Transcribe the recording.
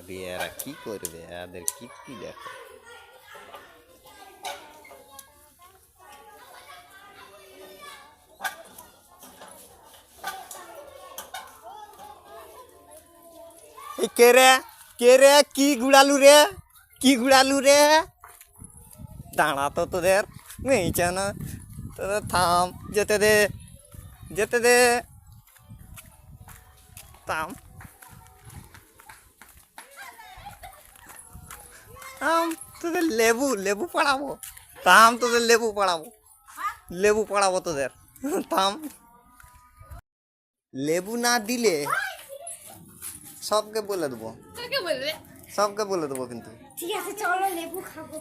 ভাবি এরা কি করবে, এদের কীর্তি দেখো। এই কে রে কি গুড়ালু রে, কি গুড়ালু রে, দাঁড়া তো তোদের মেয়েছে না, তোদের থাম, যেতে দে, যেতে দে, থাম থাম, তোদের লেবু লেবু পড়াবো, থাম তোদের লেবু পড়াবো, লেবু পড়াবো তোদের, থাম। লেবু না দিলে সবকে বলে দেবো, কাকে বলবে? সবকে বলে দেবো কিন্তু। ঠিক আছে চলো লেবু খাবো।